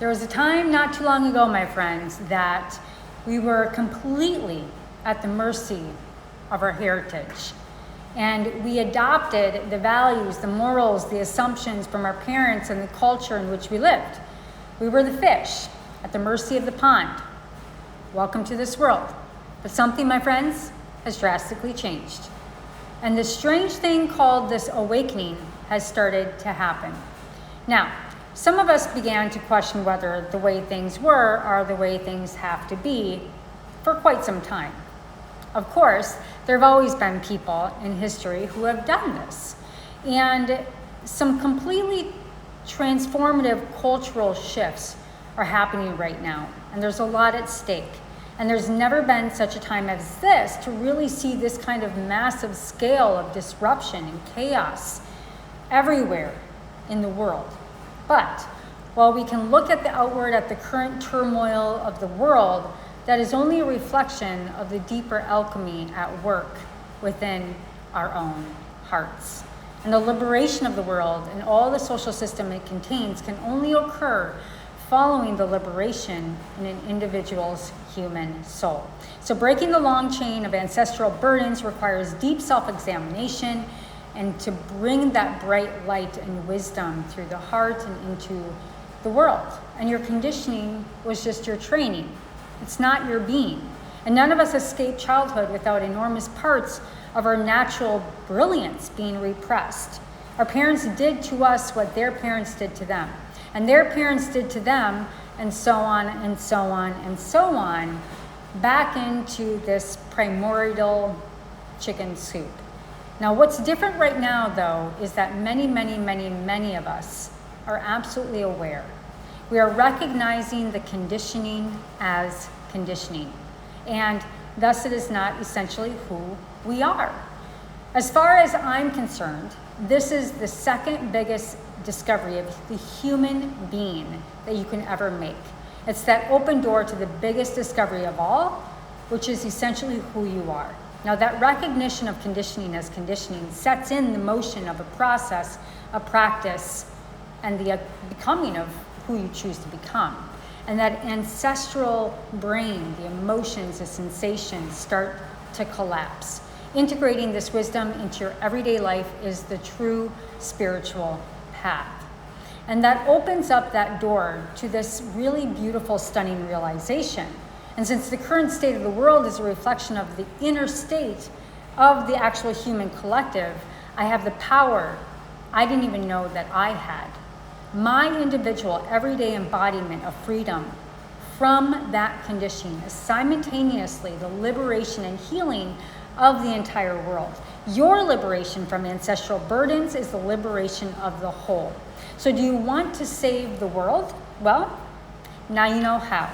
There was a time not too long ago, my friends, that we were completely at the mercy of our heritage. And we adopted the values, the morals, the assumptions from our parents and the culture in which we lived. We were the fish at the mercy of the pond. Welcome to this world. But something, my friends, has drastically changed. And this strange thing called this awakening has started to happen. Now, some of us began to question whether the way things were are the way things have to be for quite some time. Of course, there have always been people in history who have done this. And some completely transformative cultural shifts are happening right now. And there's a lot at stake. And there's never been such a time as this to really see this kind of massive scale of disruption and chaos everywhere in the world. But while we can look at the outward at the current turmoil of the world, that is only a reflection of the deeper alchemy at work within our own hearts. And the liberation of the world and all the social system it contains can only occur following the liberation in an individual's human soul. So breaking the long chain of ancestral burdens requires deep self-examination and to bring that bright light and wisdom through the heart and into the world. And your conditioning was just your training. It's not your being. And none of us escape childhood without enormous parts of our natural brilliance being repressed. Our parents did to us what their parents did to them. And their parents did to them, and so on and so on and so on, back into this primordial chicken soup. Now, what's different right now, though, is that many of us are absolutely aware. We are recognizing the conditioning as conditioning, and thus it is not essentially who we are. As far as I'm concerned, this is the second biggest discovery of the human being that you can ever make. It's that open door to the biggest discovery of all, which is essentially who you are. Now, that recognition of conditioning as conditioning sets in the motion of a process, a practice, and the becoming of who you choose to become. And that ancestral brain, the emotions, the sensations start to collapse. Integrating this wisdom into your everyday life is the true spiritual path. And that opens up that door to this really beautiful, stunning realization. And since the current state of the world is a reflection of the inner state of the actual human collective, I have the power I didn't even know that I had. My individual everyday embodiment of freedom from that conditioning is simultaneously the liberation and healing of the entire world. Your liberation from ancestral burdens is the liberation of the whole. So do you want to save the world? Well, now you know how.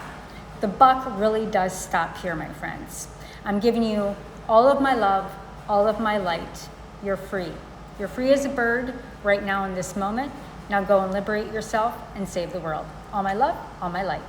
The buck really does stop here, my friends. I'm giving you all of my love, all of my light. You're free. You're free as a bird right now in this moment. Now go and liberate yourself and save the world. All my love, all my light.